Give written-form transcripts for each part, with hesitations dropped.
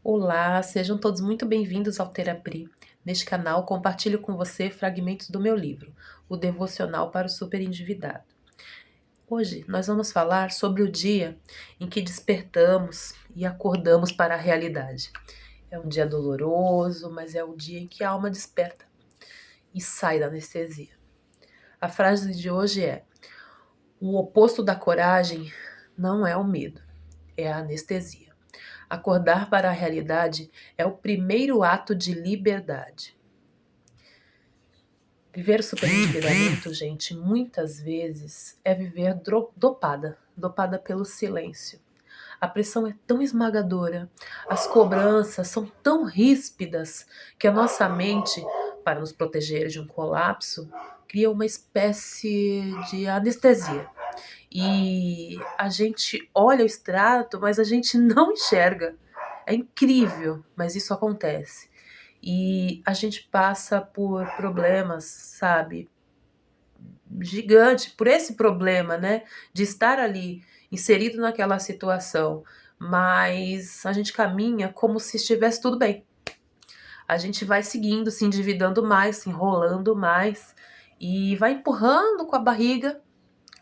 Olá, sejam todos muito bem-vindos ao Terapri. Neste canal, compartilho com você fragmentos do meu livro, O Devocional para o Superendividado. Hoje, nós vamos falar sobre o dia em que despertamos e acordamos para a realidade. É um dia doloroso, mas é o dia em que a alma desperta e sai da anestesia. A frase de hoje é: o oposto da coragem não é o medo, é a anestesia. Acordar para a realidade é o primeiro ato de liberdade. Viver o superendividamento, gente, muitas vezes é viver dopada pelo silêncio. A pressão é tão esmagadora, as cobranças são tão ríspidas que a nossa mente, para nos proteger de um colapso, cria uma espécie de anestesia. E a gente olha o extrato, mas a gente não enxerga. É incrível, mas isso acontece. E a gente passa por problemas, sabe, gigante, por esse problema, né, de estar ali inserido naquela situação, mas a gente caminha como se estivesse tudo bem. A gente vai seguindo, se endividando mais, se enrolando mais e vai empurrando com a barriga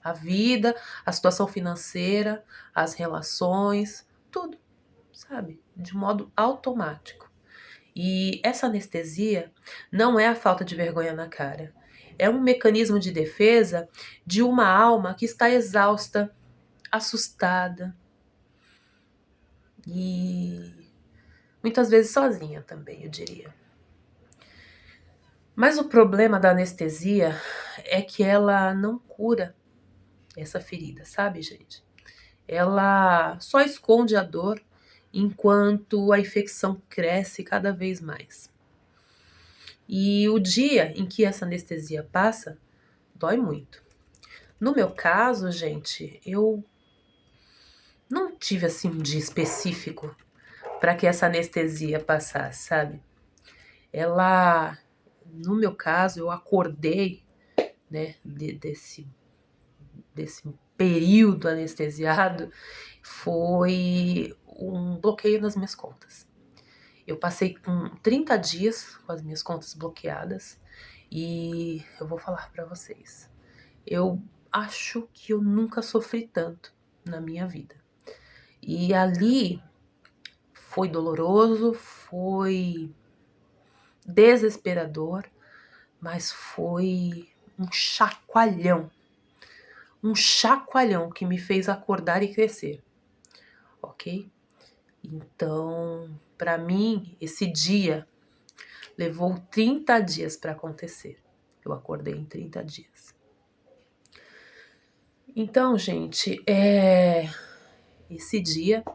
a vida, a situação financeira, as relações, tudo, sabe? De modo automático. E essa anestesia não é a falta de vergonha na cara. É um mecanismo de defesa de uma alma que está exausta, assustada e muitas vezes sozinha também, eu diria. Mas o problema da anestesia é que ela não cura essa ferida, sabe, gente? Ela só esconde a dor enquanto a infecção cresce cada vez mais. E o dia em que essa anestesia passa, dói muito. No meu caso, gente, eu não tive assim um dia específico para que essa anestesia passasse, sabe? Ela, no meu caso, eu acordei, né, desse período anestesiado, foi um bloqueio nas minhas contas. Eu passei com 30 dias com as minhas contas bloqueadas e eu vou falar para vocês. Eu acho que eu nunca sofri tanto na minha vida. E ali foi doloroso, foi desesperador, mas foi um chacoalhão que me fez acordar e crescer, ok? Então, para mim, esse dia levou 30 dias para acontecer. Eu acordei em 30 dias. Então, gente, esse dia,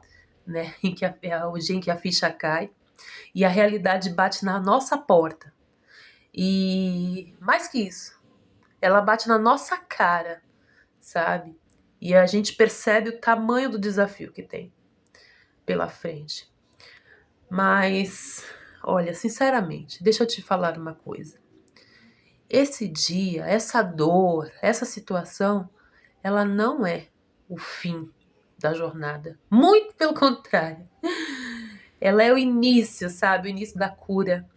né, em que é o dia em que a ficha cai e a realidade bate na nossa porta. E mais que isso, ela bate na nossa cara, sabe? E a gente percebe o tamanho do desafio que tem pela frente. Mas, olha, sinceramente, deixa eu te falar uma coisa. Esse dia, essa dor, essa situação, ela não é o fim da jornada. Muito pelo contrário. Ela é o início, sabe? O início da cura,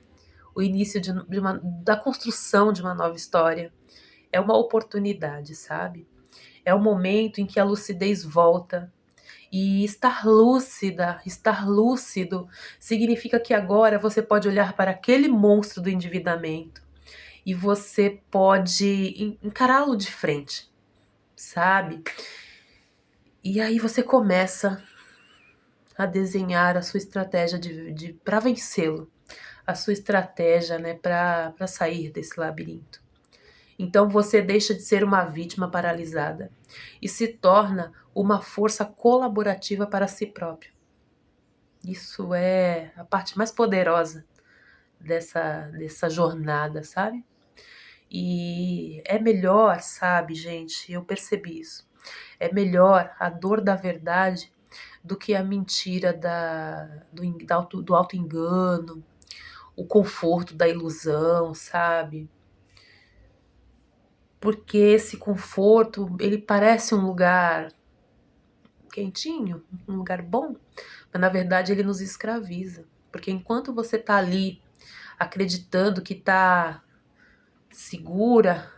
o início da construção de uma nova história. É uma oportunidade, sabe? É o momento em que a lucidez volta. E estar lúcida, estar lúcido, significa que agora você pode olhar para aquele monstro do endividamento e você pode encará-lo de frente, sabe? E aí você começa a desenhar a sua estratégia para vencê-lo, a sua estratégia, né, para sair desse labirinto. Então você deixa de ser uma vítima paralisada e se torna uma força colaborativa para si próprio. Isso é a parte mais poderosa dessa jornada, sabe? E é melhor, sabe, gente, eu percebi isso. É melhor a dor da verdade do que a mentira do auto-engano, o conforto da ilusão, sabe? Porque esse conforto, ele parece um lugar quentinho, um lugar bom, mas na verdade ele nos escraviza. Porque enquanto você tá ali acreditando que tá segura,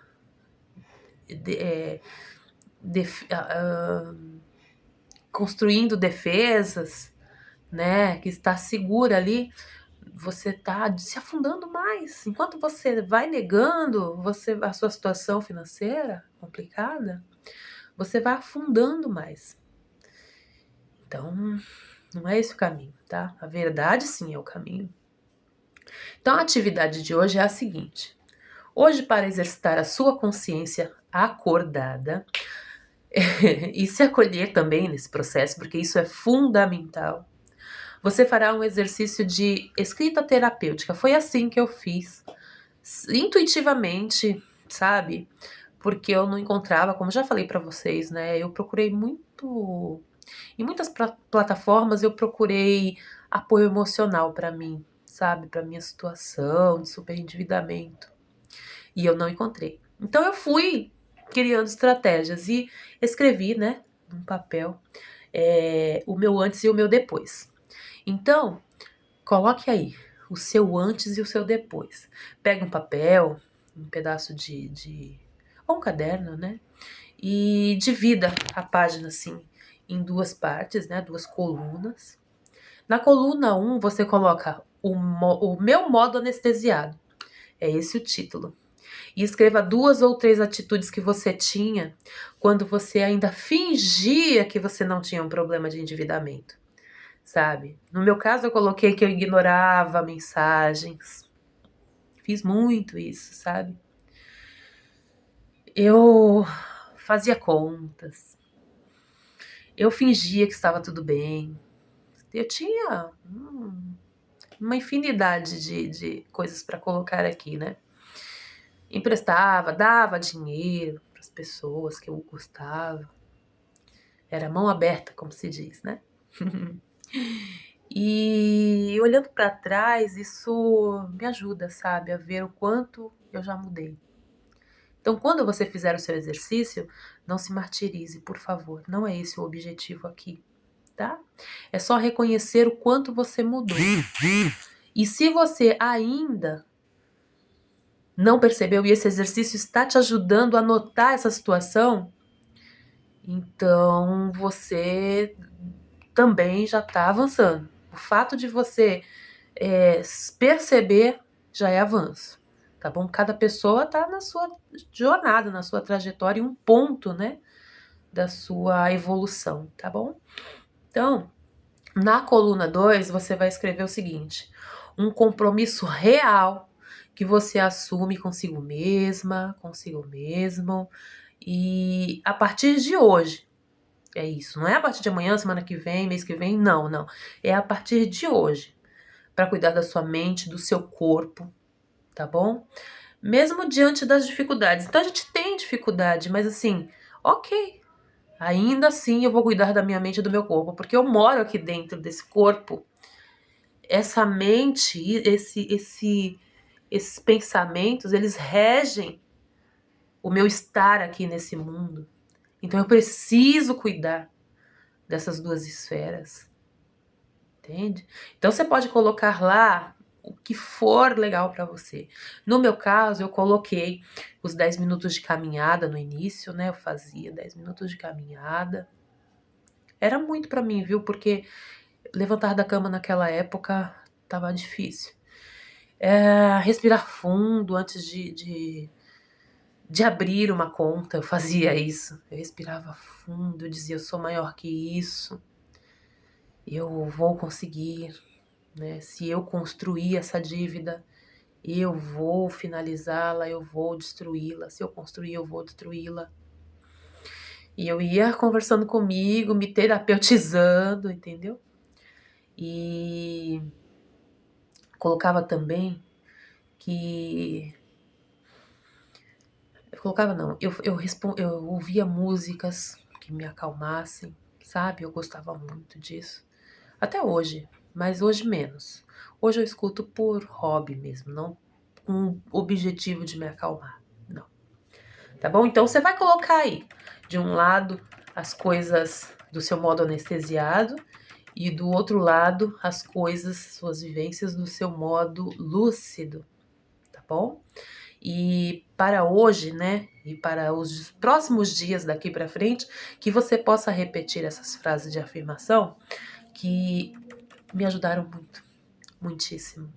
construindo defesas, né, que está segura ali, você está se afundando mais. Enquanto você vai negando a sua situação financeira complicada, você vai afundando mais. Então, não é esse o caminho, tá? A verdade sim é o caminho. Então, a atividade de hoje é a seguinte: hoje, para exercitar a sua consciência acordada e se acolher também nesse processo, porque isso é fundamental, você fará um exercício de escrita terapêutica. Foi assim que eu fiz, intuitivamente, sabe? Porque eu não encontrava, como já falei pra vocês, né? Eu procurei muito, em muitas plataformas eu procurei apoio emocional pra mim, sabe? Pra minha situação de superendividamento. E eu não encontrei. Então eu fui criando estratégias e escrevi, né, num papel, o meu antes e o meu depois. Então, coloque aí o seu antes e o seu depois. Pega um papel, um pedaço ou um caderno, né? E divida a página assim em duas partes, né? Duas colunas. Na coluna 1, você coloca o meu modo anestesiado. É esse o título. E escreva 2 ou 3 atitudes que você tinha quando você ainda fingia que você não tinha um problema de endividamento. Sabe? No meu caso, eu coloquei que eu ignorava mensagens. Fiz muito isso, sabe? Eu fazia contas. Eu fingia que estava tudo bem. Eu tinha uma infinidade de coisas para colocar aqui, né? Emprestava, dava dinheiro para as pessoas que eu gostava. Era mão aberta, como se diz, né? E olhando para trás, isso me ajuda, sabe, a ver o quanto eu já mudei. Então, quando você fizer o seu exercício, não se martirize, por favor. Não é esse o objetivo aqui, tá? É só reconhecer o quanto você mudou. E se você ainda não percebeu e esse exercício está te ajudando a notar essa situação, então você também já está avançando. O fato de você perceber já é avanço, tá bom? Cada pessoa tá na sua jornada, na sua trajetória, um ponto, né, da sua evolução, tá bom? Então, na coluna 2, você vai escrever o seguinte: um compromisso real que você assume consigo mesma, consigo mesmo, e a partir de hoje, é isso, não é a partir de amanhã, semana que vem, mês que vem, não. É a partir de hoje, para cuidar da sua mente, do seu corpo, tá bom? Mesmo diante das dificuldades. Então a gente tem dificuldade, mas assim, ok. Ainda assim eu vou cuidar da minha mente e do meu corpo, porque eu moro aqui dentro desse corpo. Essa mente, esses pensamentos, eles regem o meu estar aqui nesse mundo. Então eu preciso cuidar dessas duas esferas. Entende? Então você pode colocar lá o que for legal para você. No meu caso, eu coloquei os 10 minutos de caminhada no início, né? Eu fazia 10 minutos de caminhada. Era muito para mim, viu? Porque levantar da cama naquela época tava difícil. Respirar fundo antes de abrir uma conta, eu fazia isso. Eu respirava fundo, eu dizia, eu sou maior que isso. Eu vou conseguir, né? Se eu construir essa dívida, eu vou finalizá-la, eu vou destruí-la. Se eu construir, eu vou destruí-la. E eu ia conversando comigo, me terapeutizando, entendeu? E colocava também que... Eu colocava não, eu ouvia músicas que me acalmassem, sabe? Eu gostava muito disso. Até hoje, mas hoje menos. Hoje eu escuto por hobby mesmo, não com o objetivo de me acalmar, não. Tá bom? Então você vai colocar aí, de um lado, as coisas do seu modo anestesiado, e do outro lado, as coisas, suas vivências do seu modo lúcido, tá bom? E para hoje, né, e para os próximos dias daqui para frente, que você possa repetir essas frases de afirmação que me ajudaram muito, muitíssimo.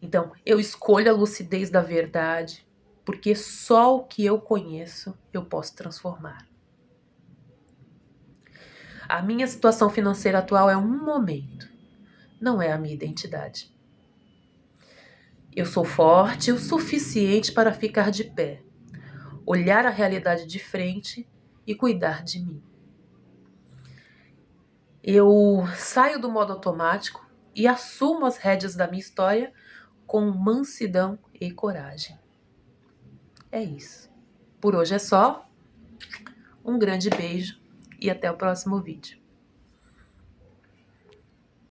Então, eu escolho a lucidez da verdade, porque só o que eu conheço eu posso transformar. A minha situação financeira atual é um momento, não é a minha identidade. Eu sou forte o suficiente para ficar de pé, olhar a realidade de frente e cuidar de mim. Eu saio do modo automático e assumo as rédeas da minha história com mansidão e coragem. É isso. Por hoje é só. Um grande beijo e até o próximo vídeo.